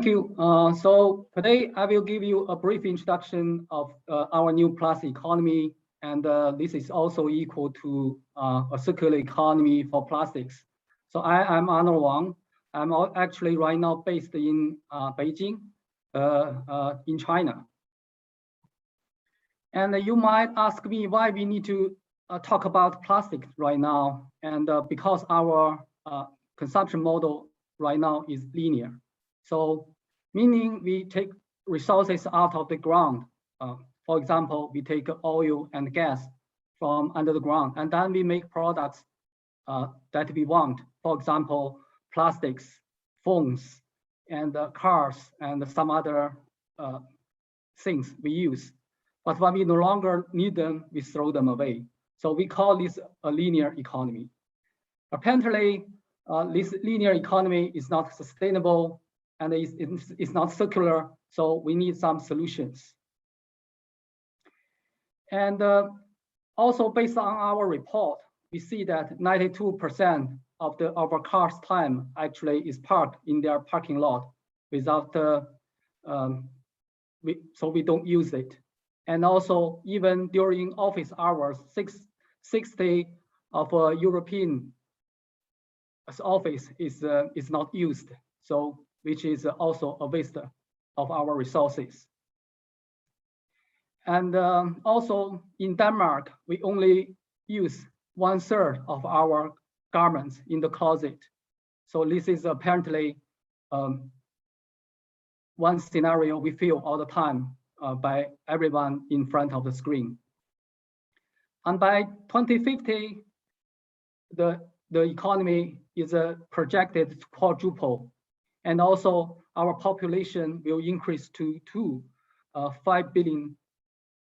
Thank you. So today I will give you a brief introduction of our new plastic economy, and this is also equal to a circular economy for plastics. So I am Arnold Wang. I'm actually right now based in Beijing, in China. And you might ask me why we need to talk about plastic right now, and because our consumption model right now is linear. So meaning we take resources out of the ground. For example, we take oil and gas from under the ground, and then we make products that we want. For example, plastics, phones, and cars, and some other things we use. But when we no longer need them, we throw them away. So we call this a linear economy. Apparently, this linear economy is not sustainable and it's not circular, so we need some solutions. And also based on our report, we see that 92% of our cars' time actually is parked in their parking lot without, so we don't use it. And also even during office hours, 60 of a European office is not used, so which is also a waste of our resources. And also in Denmark, we only use 1/3 of our garments in the closet. So this is apparently one scenario we feel all the time by everyone in front of the screen. And by 2050, the economy is projected to quadruple. And also our population will increase to 5 billion.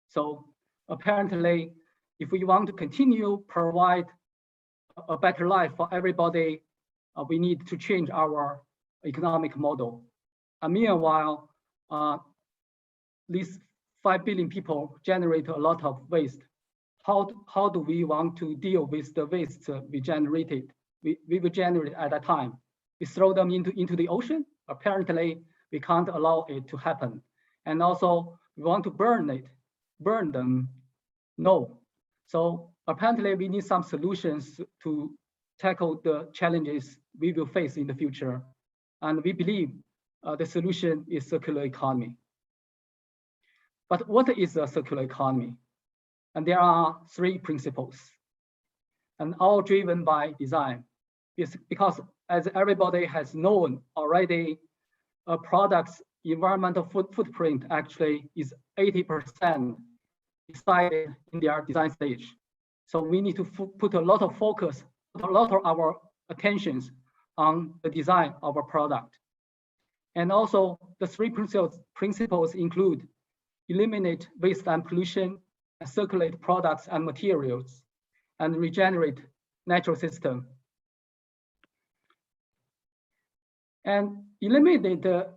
So apparently, if we want to continue provide a better life for everybody, we need to change our economic model. And meanwhile, these 5 billion people generate a lot of waste. How do we want to deal with the waste we generated? We will generate at a time. We throw them into the ocean. Apparently, we can't allow it to happen. And also, we want to burn them. No. So apparently, we need some solutions to tackle the challenges we will face in the future. And we believe the solution is circular economy. But what is a circular economy? And there are 3 principles, and all driven by design. It's because as everybody has known already, a product's environmental footprint actually is 80% decided in their design stage. So we need to put a lot of focus, put a lot of our attentions on the design of a product. And also the 3 principles include eliminate waste and pollution, and circulate products and materials, and regenerate natural system. And eliminate the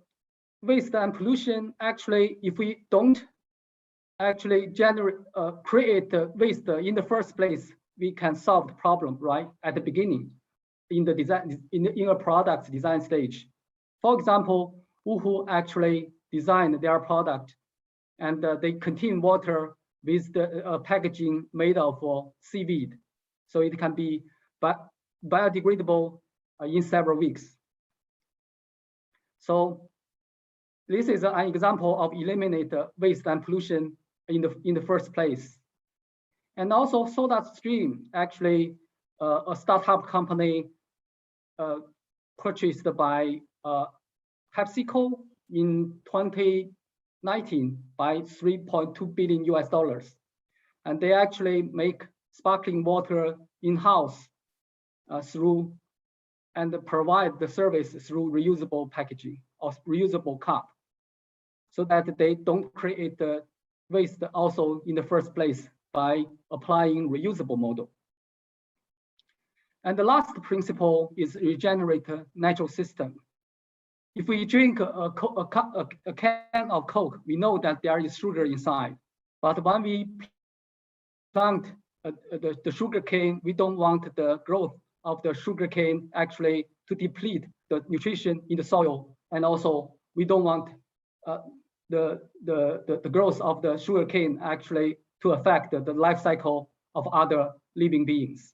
waste and pollution. Actually, if we don't actually create the waste in the first place, we can solve the problem right at the beginning in the design, in a product design stage. For example, Woohoo actually designed their product, and they contain water with the packaging made of seaweed, so it can be biodegradable in several weeks. So this is an example of eliminate waste and pollution in the first place. And also SodaStream, actually a startup company purchased by PepsiCo in 2019 by $3.2 billion US. And they actually make sparkling water in-house and provide the service through reusable packaging or reusable cup, so that they don't create the waste also in the first place by applying reusable model. And the last principle is regenerate natural system. If we drink a can of Coke, we know that there is sugar inside. But when we plant the sugar cane, we don't want the growth of the sugar cane actually to deplete the nutrition in the soil and also we don't want the growth of the sugarcane actually to affect the life cycle of other living beings.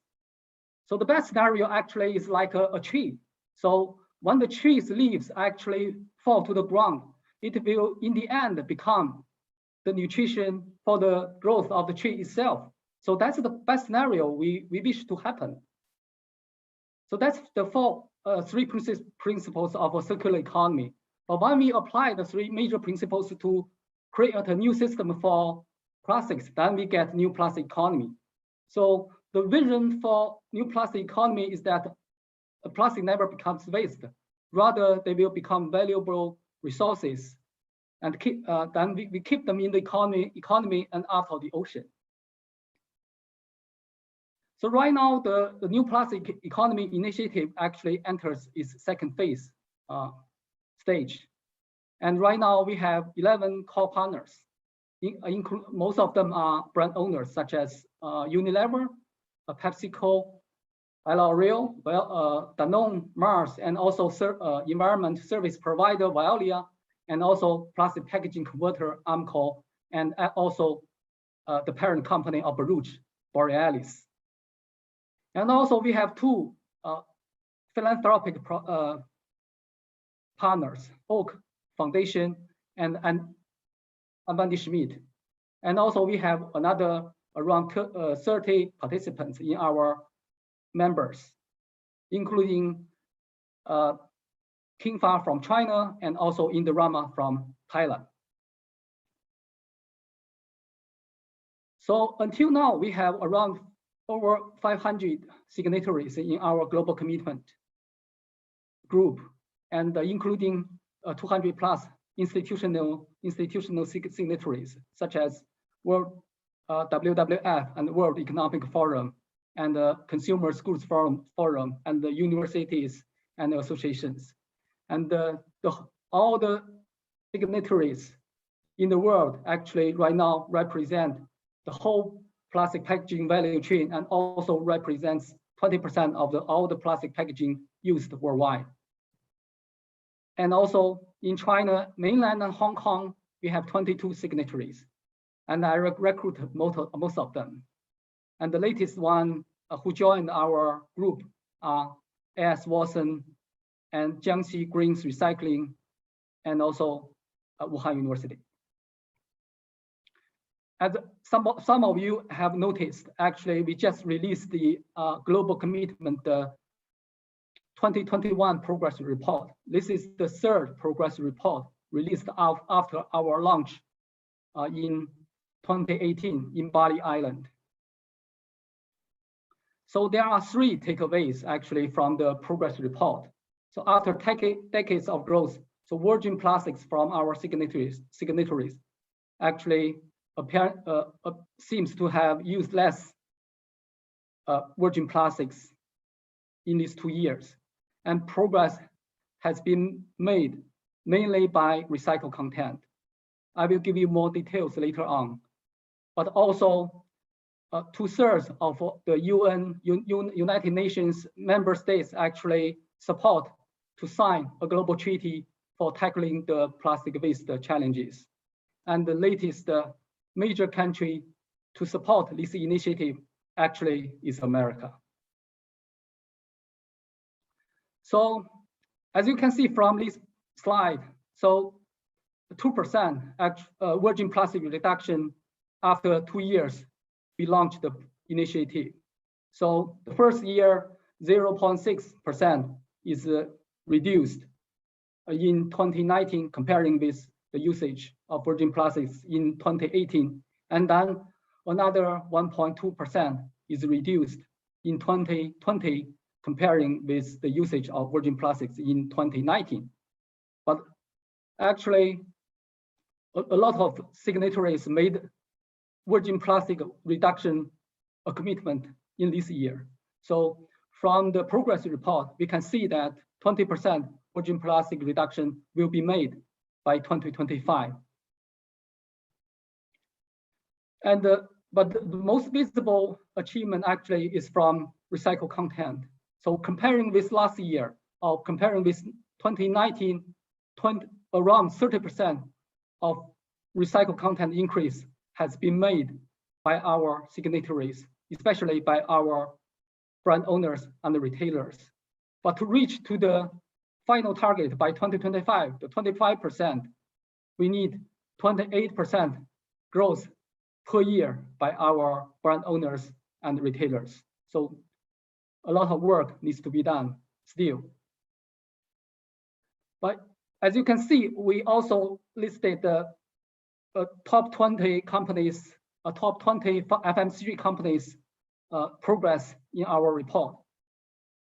So the best scenario actually is like a tree. So when the tree's leaves actually fall to the ground, it will in the end become the nutrition for the growth of the tree itself. So that's the best scenario we wish to happen. So that's the three principles of a circular economy. But when we apply the three major principles to create a new system for plastics, then we get new plastic economy. So the vision for new plastic economy is that a plastic never becomes waste. Rather, they will become valuable resources, and then we keep them in the economy and out of the ocean. So right now, the new plastic economy initiative actually enters its second phase stage. And right now we have 11 core partners. Most of them are brand owners such as Unilever, PepsiCo, L'Oreal, Danone, Mars, and also environment service provider Veolia, and also plastic packaging converter Amcor, and also the parent company of Borouge, Borealis. And also we have two philanthropic partners, Oak Foundation and Wendy Schmidt. And also we have another around 30 participants in our members, including Kingfa from China and also Indorama from Thailand. So until now, we have around over 500 signatories in our global commitment group, and including 200 plus institutional signatories, such as World WWF and World Economic Forum, and the Consumer Schools Forum, and the universities and associations. And all the signatories in the world actually right now represent the whole plastic packaging value chain, and also represents 20% of all the plastic packaging used worldwide. And also in China, mainland and Hong Kong, we have 22 signatories, and I recruited most of them. And the latest one who joined our group are A.S. Watson and Jiangxi Greens Recycling, and also Wuhan University. As some of you have noticed, actually, we just released the Global Commitment 2021 Progress Report. This is the third progress report released after our launch in 2018 in Bali Island. So there are three takeaways actually from the progress report. So after decades of growth, so virgin plastics from our signatories actually seems to have used less virgin plastics in these 2 years. And progress has been made mainly by recycled content. I will give you more details later on. But also 2/3 of the United Nations member states actually support to sign a global treaty for tackling the plastic waste challenges. And the latest major country to support this initiative actually is America. So as you can see from this slide, so 2% virgin plastic reduction after 2 years, we launched the initiative. So the first year, 0.6% is reduced in 2019, comparing with the usage of virgin plastics in 2018. And then another 1.2% is reduced in 2020, comparing with the usage of virgin plastics in 2019. But actually, a lot of signatories made virgin plastic reduction a commitment in this year. So from the progress report, we can see that 20% virgin plastic reduction will be made by 2025. And but the most visible achievement actually is from recycled content. So comparing with last year, or comparing with 2019, around 30% of recycled content increase has been made by our signatories, especially by our brand owners and the retailers. But to reach to the final target by 2025, the 25%, we need 28% growth per year by our brand owners and retailers. So a lot of work needs to be done still. But as you can see, we also listed the top 20 companies, top 20 FMCG companies progress in our report.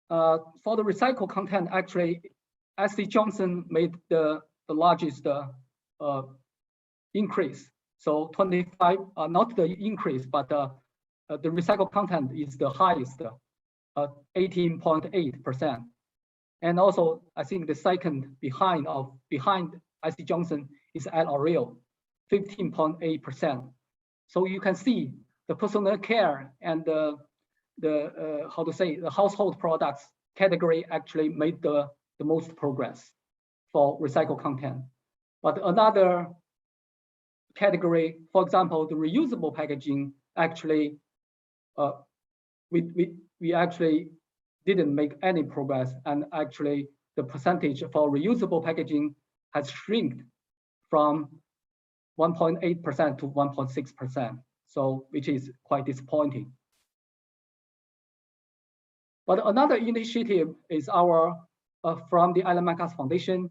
For the recycled content, actually, SC Johnson made the largest increase. So 25, not the increase, but the recycled content is the highest, 18.8%. And also, I think the second behind SC Johnson is L'Oreal, 15.8%. So you can see the personal care and the household products category actually made the most progress for recycled content. But another category, for example, the reusable packaging, actually, we actually didn't make any progress, and actually the percentage for reusable packaging has shrinked from 1.8% to 1.6%, so which is quite disappointing. But another initiative is our from the Ellen MacArthur Foundation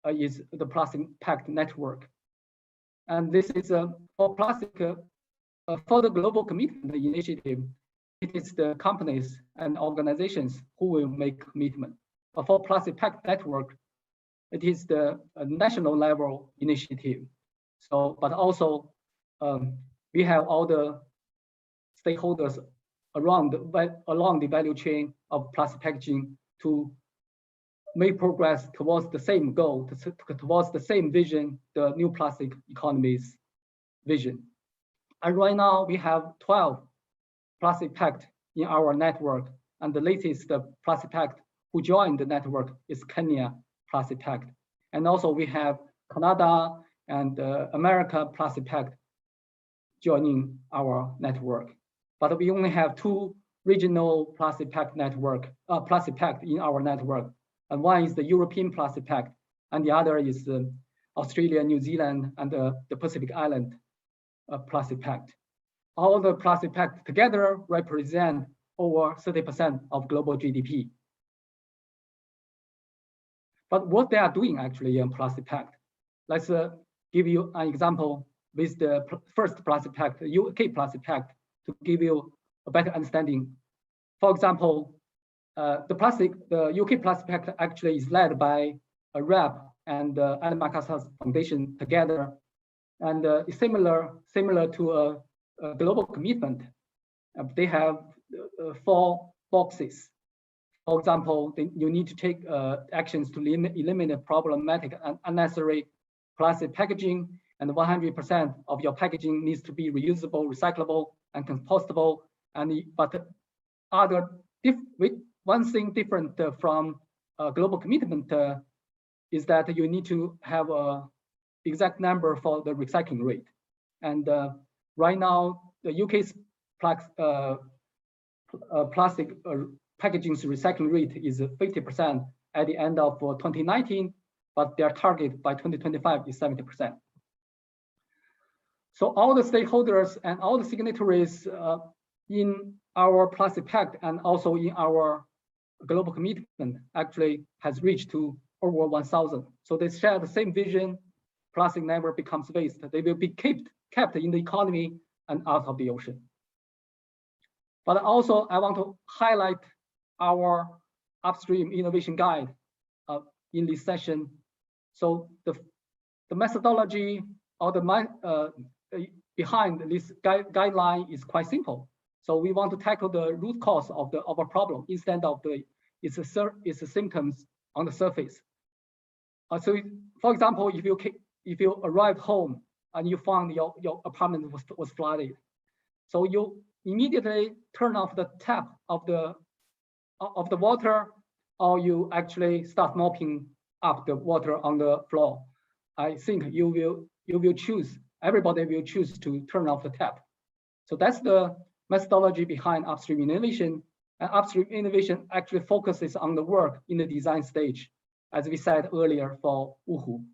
is the Plastic Pact Network, and this is for plastic for the global commitment initiative. It is the companies and organizations who will make commitment. But for Plastic Pact Network, it is the national level initiative. So, but also we have all the stakeholders along the value chain of plastic packaging to make progress towards the same goal, towards the same vision, the new plastic economy's vision. And right now we have 12 Plastic Pact in our network, and the latest Plastic Pact who joined the network is Kenya Plastic Pact. And also we have Canada and America Plastic Pact joining our network. But we only have 2 regional Plastic Pact Plastic Pact in our network. And one is the European Plastic Pact, and the other is Australia, New Zealand, and the Pacific Island Plastic Pact. All the Plastic Pact together represent over 30% of global GDP. But what they are doing actually in Plastic Pact, let's give you an example with the first Plastic Pact, the UK Plastic Pact, to give you a better understanding. For example, the UK Plastic Pact actually is led by a RAP and Ellen MacArthur Foundation together, and it's similar to a global commitment. They have 4 boxes. For example, you need to take actions to eliminate problematic and unnecessary plastic packaging, and 100% of your packaging needs to be reusable, recyclable, and compostable. But one thing different from global commitment is that you need to have an exact number for the recycling rate. And right now, the UK's plastic packaging's recycling rate is 50% at the end of 2019, but their target by 2025 is 70%. So all the stakeholders and all the signatories in our Plastic Pact and also in our global commitment actually has reached to over 1,000. So they share the same vision: plastic never becomes waste. They will be kept in the economy and out of the ocean. But also I want to highlight our upstream innovation guide in this session. So the methodology or the behind this guideline is quite simple. So we want to tackle the root cause of a problem instead of its symptoms on the surface. So for example, if you arrive home and you found your apartment was flooded, so you immediately turn off the tap of the water, or you actually start mopping up the water on the floor. I think you will choose, everybody will choose to turn off the tap. So that's the methodology behind upstream innovation. And upstream innovation actually focuses on the work in the design stage, as we said earlier for Wuhu.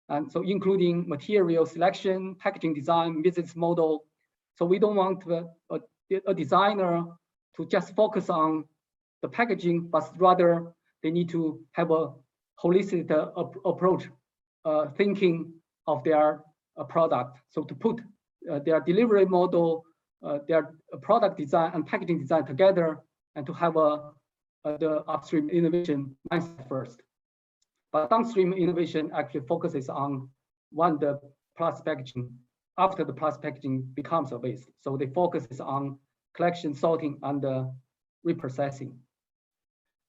And so including material selection, packaging design, business model. So we don't want a designer to just focus on the packaging, but rather they need to have a holistic approach, thinking of their product. So to put their delivery model, their product design and packaging design together, and to have the upstream innovation mindset first. But downstream innovation actually focuses on the plastic packaging after the plastic packaging becomes a waste. So they focus on collection, sorting, and reprocessing.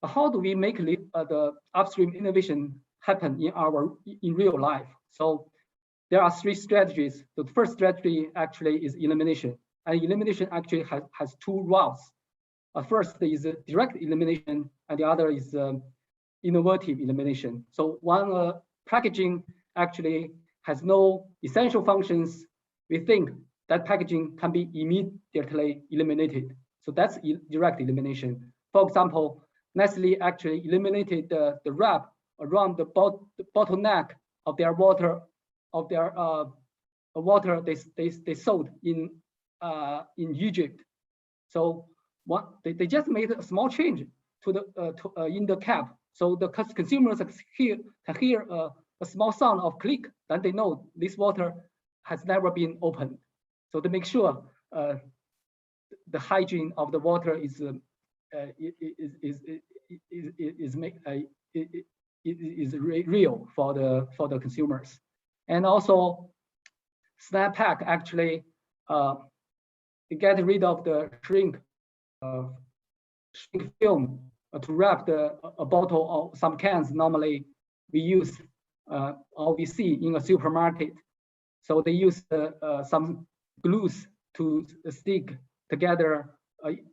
But how do we make the upstream innovation happen in real life? So there are 3 strategies. The first strategy actually is elimination. And elimination actually has 2 routes. First is direct elimination, and the other is innovative elimination. So one packaging actually has no essential functions, we think that packaging can be immediately eliminated. So that's direct elimination. For example, Nestle actually eliminated the wrap around the bottleneck of their water, water they sold in Egypt. So they just made a small change to the in the cap. So the consumers can hear a small sound of click, then they know this water has never been opened. So to make sure the hygiene of the water is real for the consumers. And also Snappack actually get rid of the shrink film to wrap a bottle of some cans normally we use or we see in a supermarket. So they use some glues to stick together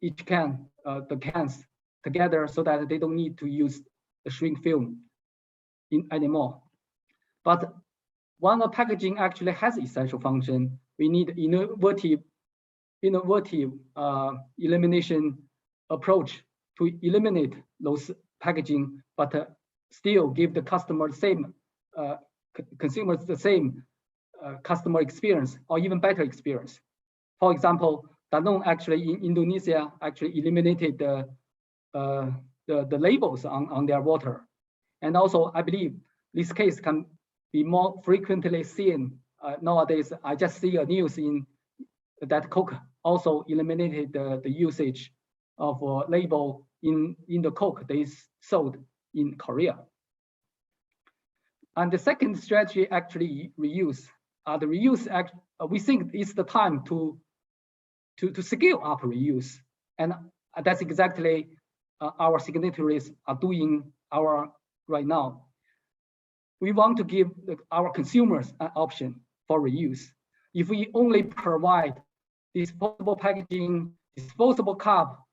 each can, the cans together, so that they don't need to use the shrink film anymore. But when a packaging actually has essential function, we need innovative elimination approach to eliminate those packaging, but still give the customer the same consumers the same customer experience or even better experience. For example, Danone actually in Indonesia actually eliminated the labels on their water. And also, I believe this case can be more frequently seen nowadays. I just see a news in that Coke also eliminated the usage of a label in the Coke they sold in Korea. And the second strategy actually reuse. The reuse we think it's the time to scale up reuse, and that's exactly our signatories are doing right now. We want to give our consumers an option for reuse. If we only provide disposable packaging, disposable cup,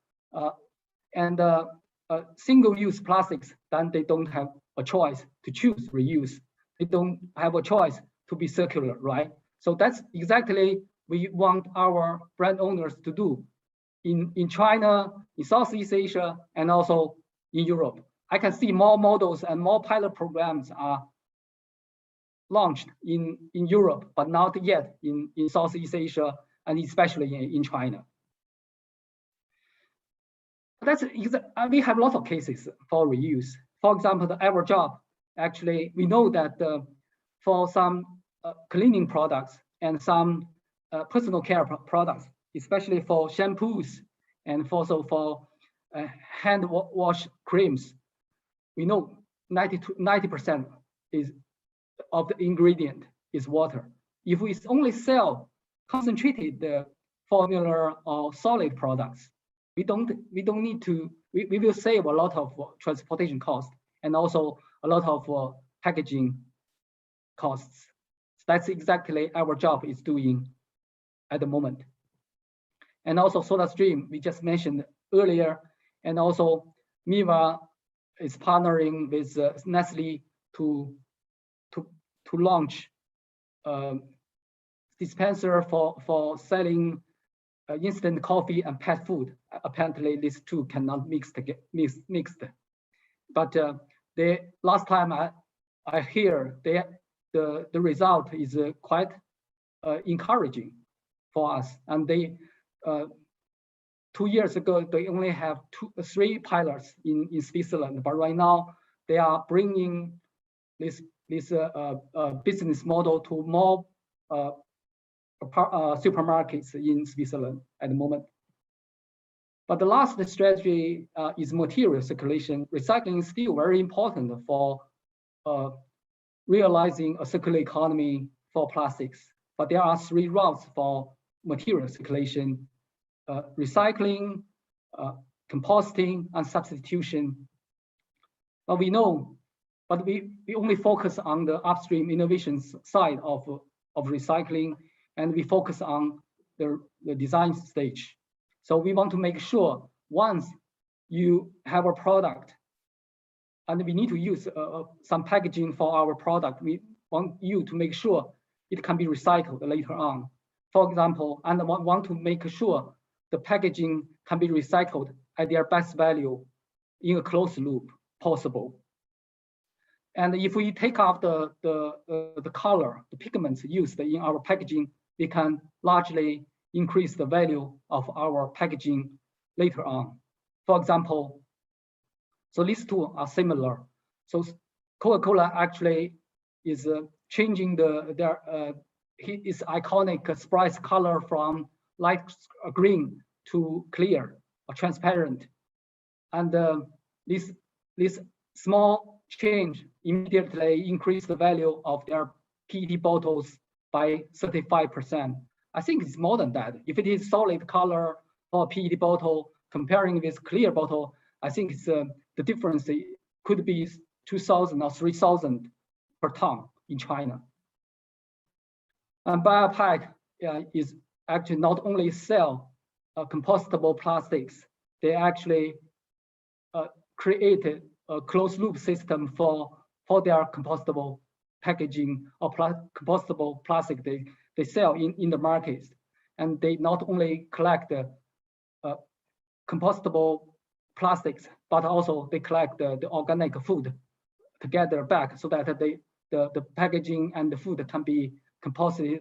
and single-use plastics, then they don't have a choice to choose reuse. They don't have a choice to be circular, right? So that's exactly we want our brand owners to do in China, in Southeast Asia, and also in Europe. I can see more models and more pilot programs are launched in Europe, but not yet in Southeast Asia, and especially in China. We have lots of cases for reuse. For example, the Everjob, actually, we know that for some cleaning products and some personal care products, especially for shampoos and also for hand wash creams, we know 90% of the ingredient is water. If we only sell concentrated formula or solid products, we don't need to. We will save a lot of transportation costs and also a lot of packaging costs. That's exactly our job is doing at the moment. And also SodaStream, we just mentioned earlier, and also Miwa is partnering with Nestle to to launch dispenser for selling instant coffee and pet food. Apparently, these two cannot mixed. But the last time I hear the result is quite encouraging for us. And they 2 years ago they only have 3 pilots in Switzerland, but right now they are bringing this business model to more supermarkets in Switzerland at the moment. But the last strategy is material circulation. Recycling is still very important for realizing a circular economy for plastics. But there are 3 routes for material circulation: recycling, composting, and substitution. But we only focus on the upstream innovations side of recycling, and we focus on the design stage. So we want to make sure once you have a product and we need to use some packaging for our product, we want you to make sure it can be recycled later on. For example, and want to make sure the packaging can be recycled at their best value in a closed loop possible. And if we take off the color, the pigments used in our packaging, we can largely increase the value of our packaging later on. For example, so these two are similar. So Coca-Cola actually is changing its iconic Sprite color from light green to clear or transparent. And this small change immediately increased the value of their PET bottles by 35%. I think it's more than that. If it is solid color for a PET bottle comparing with clear bottle, I think it's the difference could be 2,000 or 3,000 per ton in China. And BioPak is actually not only sell compostable plastics, they actually created a closed loop system for their compostable packaging or compostable plastic they sell in the markets. And they not only collect the compostable plastics, but also they collect the organic food together back so that the packaging and the food can be composted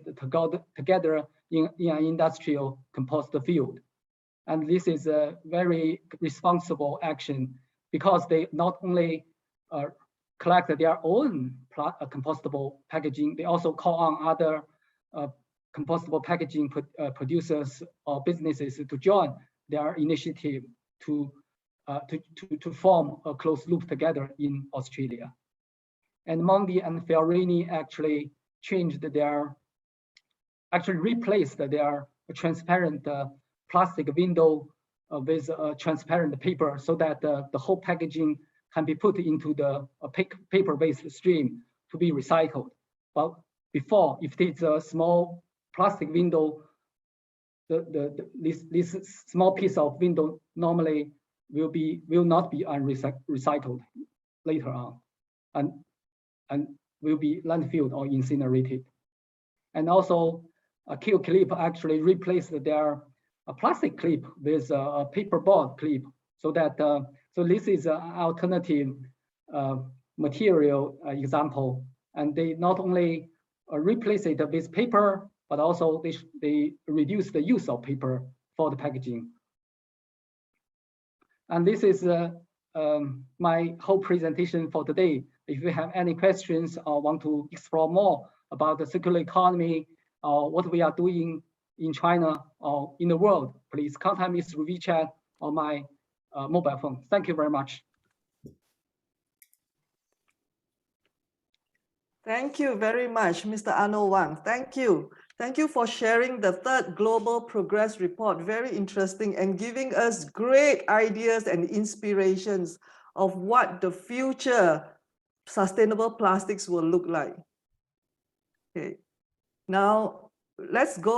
together in an industrial compost field. And this is a very responsible action because they not only collect their own compostable packaging, they also call on other compostable packaging producers or businesses to join their initiative to form a closed loop together in Australia. And Mondi and Fiorini actually replaced their transparent plastic window with transparent paper so that the whole packaging can be put into the paper-based stream to be recycled. But before, if it's a small plastic window, this small piece of window normally will not be recycled later on, and will be landfilled or incinerated. And also, Q Clip actually replaced their plastic clip with a paperboard clip, so that so this is an alternative material example, and they not only replace it with paper, but also they reduce the use of paper for the packaging. And this is my whole presentation for today. If you have any questions or want to explore more about the circular economy or what we are doing in China or in the world, please contact me through WeChat or my mobile phone. Thank you very much. Thank you very much, Mr. Arnold Wang. Thank you. Thank you for sharing the third Global Progress Report. Very interesting and giving us great ideas and inspirations of what the future sustainable plastics will look like. Okay, now let's go.